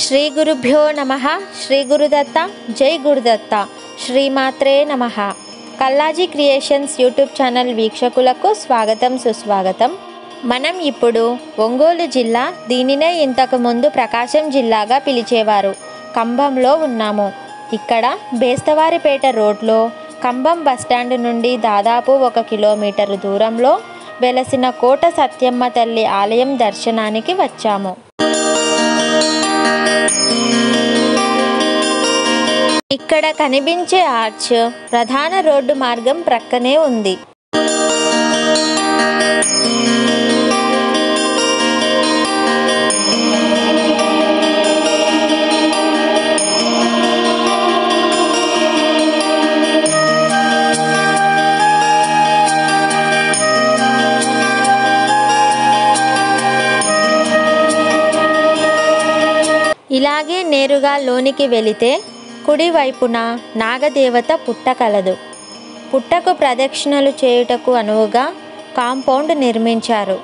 శ్రీ గురుభ్యో నమః. శ్రీ గురుదత్త. జై గురుదత్త. శ్రీమాత్రే నమః. కల్లాజీ క్రియేషన్స్ యూట్యూబ్ ఛానల్ వీక్షకులకు స్వాగతం, సుస్వాగతం. మనం ఇప్పుడు ఒంగోలు జిల్లా, దీనినే ఇంతకు ముందు ప్రకాశం జిల్లాగా పిలిచేవారు, కంభంలో ఉన్నాము. ఇక్కడ బేస్తవారిపేట రోడ్లో కంభం బస్టాండ్ నుండి దాదాపు 1 కిలోమీటరు దూరంలో వెలసిన కోట సత్యమ్మ తల్లి ఆలయం దర్శనానికి వచ్చాము. ఇక్కడ కనిపించే ఆర్చ్ ప్రధాన రోడ్డు మార్గం ప్రక్కనే ఉంది. ఇలాగే నేరుగా లోనికి వెళితే కుడివైపున నాగదేవత పుట్ట కలదు. పుట్టకు ప్రదక్షిణలు చేయుటకు అనువుగా కాంపౌండ్ నిర్మించారు.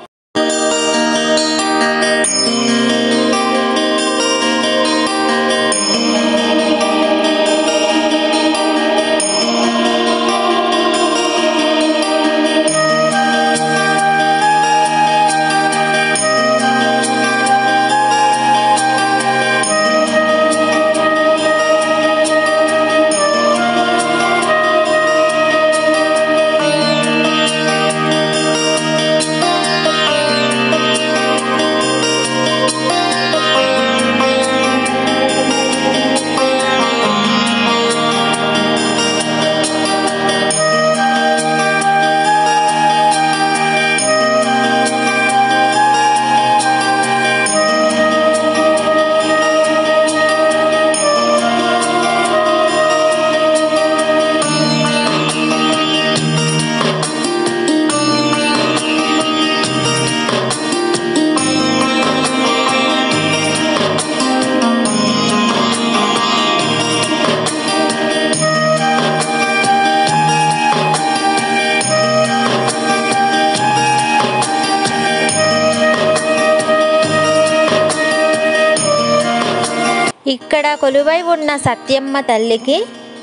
ఇక్కడ కొలువై ఉన్న సత్యమ్మ తల్లికి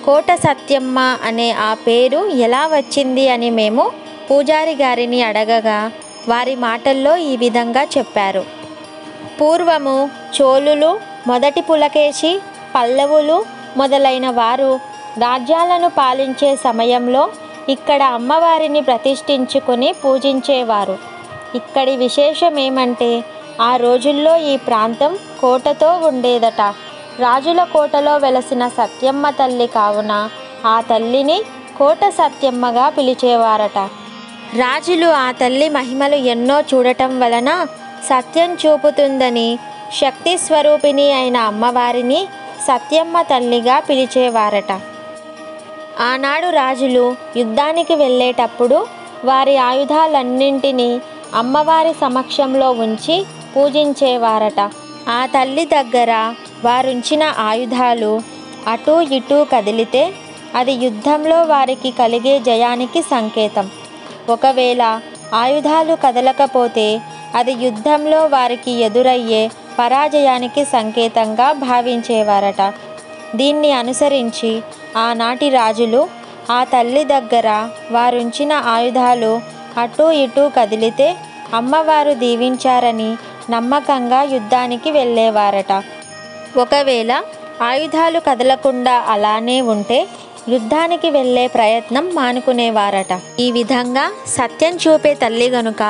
కోట సత్యమ్మ అనే ఆ పేరు ఎలా వచ్చింది అని మేము పూజారి గారిని అడగగా వారి మాటల్లో ఈ విధంగా చెప్పారు. పూర్వము చోళులు, మొదటి పులకేశి, పల్లవులు మొదలైన వారు రాజ్యాలను పాలించే సమయంలో ఇక్కడ అమ్మవారిని ప్రతిష్ఠించుకొని పూజించేవారు. ఇక్కడి విశేషం ఏమంటే, ఆ రోజుల్లో ఈ ప్రాంతం కోటతో ఉండేదట. రాజుల కోటలో వెలసిన సత్యమ్మ తల్లి కావున ఆ తల్లిని కోట సత్యమ్మగా పిలిచేవారట. రాజులు ఆ తల్లి మహిమలు ఎన్నో చూడటం వలన సత్యం చూపుతుందని శక్తి స్వరూపిణి అయిన అమ్మవారిని సత్యమ్మ తల్లిగా పిలిచేవారట. ఆనాడు రాజులు యుద్ధానికి వెళ్ళేటప్పుడు వారి ఆయుధాలన్నింటినీ అమ్మవారి సమక్షంలో ఉంచి పూజించేవారట. ఆ తల్లి దగ్గర వారుంచిన ఆయుధాలు అటూ ఇటూ కదిలితే అది యుద్ధంలో వారికి కలిగే జయానికి సంకేతం. ఒకవేళ ఆయుధాలు కదలకపోతే అది యుద్ధంలో వారికి ఎదురయ్యే పరాజయానికి సంకేతంగా భావించేవారట. దీన్ని అనుసరించి ఆనాటి రాజులు ఆ తల్లి దగ్గర వారుంచిన ఆయుధాలు అటూ ఇటూ కదిలితే అమ్మవారు దీవించారని నమ్మకంగా యుద్ధానికి వెళ్ళేవారట. ఒకవేళ ఆయుధాలు కదలకుండా అలానే ఉంటే యుద్ధానికి వెళ్ళే ప్రయత్నం మానుకునేవారట. ఈ విధంగా సత్యం చూపే తల్లి గనుక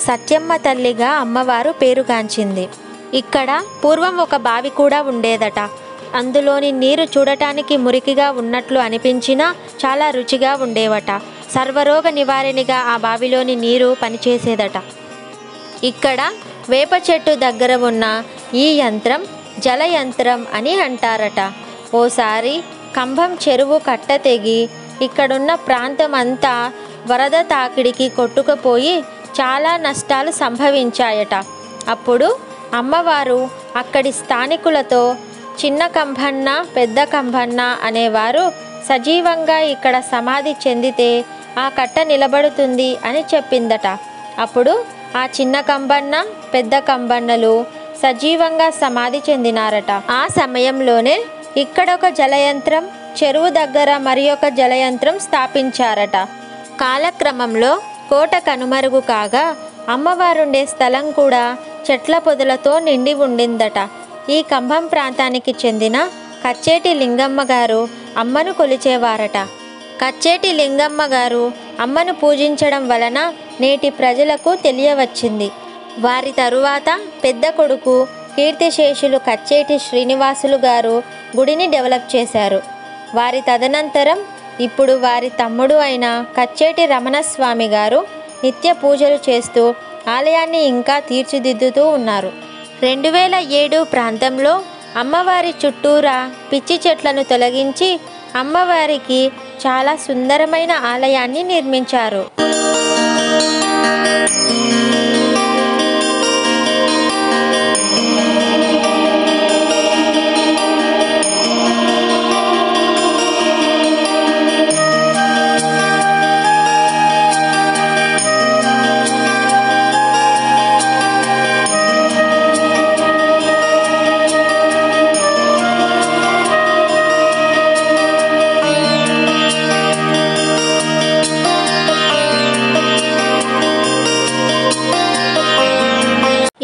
సత్యమ్మ తల్లిగా అమ్మవారు పేరుగాంచింది. ఇక్కడ పూర్వం ఒక బావి కూడా ఉండేదట. అందులోని నీరు చూడటానికి మురికిగా ఉన్నట్లు అనిపించినా చాలా రుచిగా ఉండేవట. సర్వరోగ నివారణగా ఆ బావిలోని నీరు పనిచేసేదట. ఇక్కడ వేప చెట్టు దగ్గర ఉన్న ఈ యంత్రం జలయంత్రం అని అంటారట. ఓసారి కంభం చెరువు కట్ట తెగి ఇక్కడున్న ప్రాంతం అంతా వరద తాకిడికి కొట్టుకుపోయి చాలా నష్టాలు సంభవించాయట. అప్పుడు అమ్మవారు అక్కడి స్థానికులతో చిన్న కంభన్న, పెద్ద కంభన్న అనేవారు సజీవంగా ఇక్కడ సమాధి చెందితే ఆ కట్ట నిలబడుతుంది అని చెప్పిందట. అప్పుడు ఆ చిన్న కంబన్న, పెద్ద కంబన్నలు సజీవంగా సమాధి చెందినారట. ఆ సమయంలోనే ఇక్కడొక జలయంత్రం, చెరువు దగ్గర మరి ఒక జలయంత్రం స్థాపించారట. కాలక్రమంలో కోట కనుమరుగు కాగా అమ్మవారుండే స్థలం కూడా చెట్ల పొదలతో నిండి ఉండిందట. ఈ కంభం ప్రాంతానికి చెందిన కచ్చేటి లింగమ్మ గారు అమ్మను కొలిచేవారట. కచ్చేటి లింగమ్మ గారు అమ్మను పూజించడం వలన నేటి ప్రజలకు తెలియవచ్చింది. వారి తరువాత పెద్ద కొడుకు కీర్తిశేషులు కచ్చేటి శ్రీనివాసులు గారు గుడిని డెవలప్ చేశారు. వారి తదనంతరం ఇప్పుడు వారి తమ్ముడు అయిన కచ్చేటి రమణస్వామి గారు నిత్య పూజలు చేస్తూ ఆలయాన్ని ఇంకా తీర్చిదిద్దుతూ ఉన్నారు. 2007 ప్రాంతంలో అమ్మవారి చుట్టూరా పిచ్చి చెట్లను తొలగించి అమ్మవారికి చాలా సుందరమైన ఆలయాన్ని నిర్మించారు.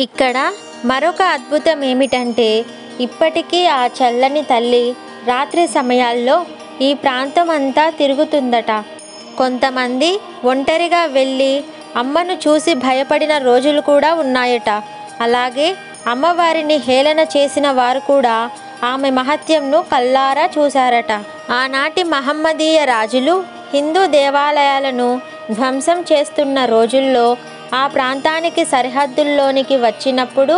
ఇక్కడ మరొక అద్భుతం ఏమిటంటే ఇప్పటికీ ఆ చల్లని తల్లి రాత్రి సమయాల్లో ఈ ప్రాంతం అంతా తిరుగుతుందట. కొంతమంది ఒంటరిగా వెళ్ళి అమ్మను చూసి భయపడిన రోజులు కూడా ఉన్నాయట. అలాగే అమ్మవారిని హేళన చేసిన వారు కూడా ఆమె మహత్యంను కల్లారా చూశారట. ఆనాటి మహమ్మదీయ రాజులు హిందూ దేవాలయాలను ధ్వంసం చేస్తున్న రోజుల్లో ఆ ప్రాంతానికి సరిహద్దుల్లోనికి వచ్చినప్పుడు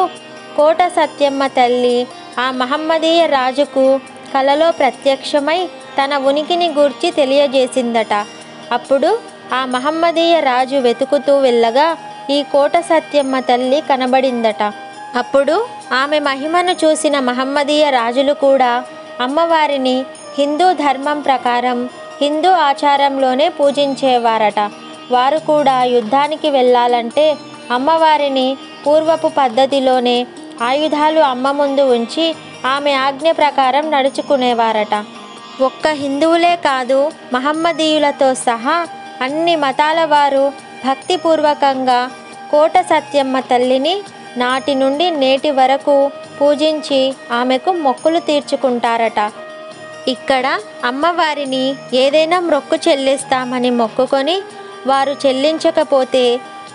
కోట సత్యమ్మ తల్లి ఆ మహమ్మదీయ రాజుకు కలలో ప్రత్యక్షమై తన ఉనికిని గూర్చి తెలియజేసిందట. అప్పుడు ఆ మహమ్మదీయ రాజు వెతుకుతూ వెళ్ళగా ఈ కోట సత్యమ్మ తల్లి కనబడిందట. అప్పుడు ఆమె మహిమను చూసిన మహమ్మదీయ రాజులు కూడా అమ్మవారిని హిందూ ధర్మం ప్రకారం హిందూ ఆచారంలోనే పూజించేవారట. వారు కూడా యుద్ధానికి వెళ్ళాలంటే అమ్మవారిని పూర్వపు పద్ధతిలోనే ఆయుధాలు అమ్మ ముందు ఉంచి ఆమె ఆజ్ఞ ప్రకారం నడుచుకునేవారట. ఒక్క హిందువులే కాదు, మహమ్మదీయులతో సహా అన్ని మతాల వారు భక్తిపూర్వకంగా కోట సత్యమ్మ తల్లిని నాటి నుండి నేటి వరకు పూజించి ఆమెకు మొక్కులు తీర్చుకుంటారట. ఇక్కడ అమ్మవారిని ఏదైనా మొక్కు చెల్లిస్తామని మొక్కుకొని వారు చెల్లించకపోతే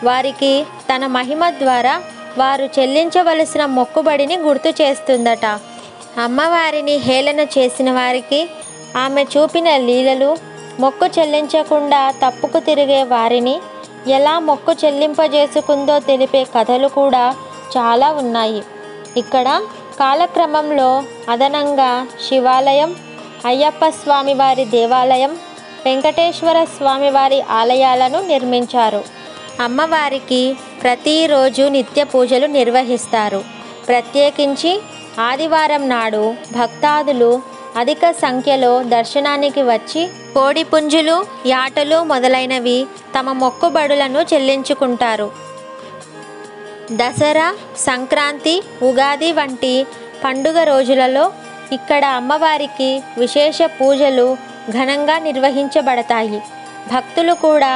వారికి తన మహిమ ద్వారా వారు చెల్లించవలసిన మొక్కుబడిని గుర్తు చేస్తుందట. అమ్మవారిని హేళన చేసిన వారికి ఆమె చూపిన లీలలు, మొక్కు చెల్లించకుండా తప్పుకు తిరిగే వారిని ఎలా మొక్కు చెల్లింపజేసుకుందో తెలిపే కథలు కూడా చాలా ఉన్నాయి. ఇక్కడ కాలక్రమంలో అదనంగా శివాలయం, అయ్యప్ప స్వామివారి దేవాలయం, వెంకటేశ్వర స్వామివారి ఆలయాలను నిర్మించారు. అమ్మవారికి ప్రతిరోజు నిత్య పూజలు నిర్వహిస్తారు. ప్రత్యేకించి ఆదివారం నాడు భక్తాదులు అధిక సంఖ్యలో దర్శనానికి వచ్చి కోడిపుంజులు, యాటలు మొదలైనవి తమ మొక్కుబడులను చెల్లించుకుంటారు. దసరా, సంక్రాంతి, ఉగాది వంటి పండుగ రోజులలో ఇక్కడ అమ్మవారికి విశేష పూజలు ఘనంగా నిర్వహించబడతాయి. భక్తులు కూడా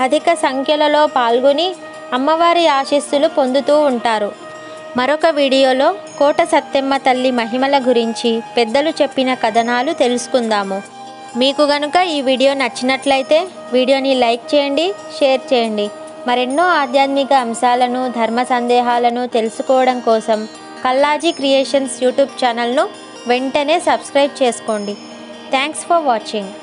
అధిక సంఖ్యలలో పాల్గొని అమ్మవారి ఆశీస్సులు పొందుతూ ఉంటారు. మరొక వీడియోలో కోట సత్యమ్మ తల్లి మహిమల గురించి పెద్దలు చెప్పిన కథనాలు తెలుసుకుందాము. మీకు గనుక ఈ వీడియో నచ్చినట్లయితే వీడియోని లైక్ చేయండి, షేర్ చేయండి. మరెన్నో ఆధ్యాత్మిక అంశాలను, ధర్మ సందేహాలను తెలుసుకోవడం కోసం కల్లాజీ క్రియేషన్స్ యూట్యూబ్ ఛానల్ను వెంటనే సబ్స్క్రైబ్ చేసుకోండి. Thanks for watching.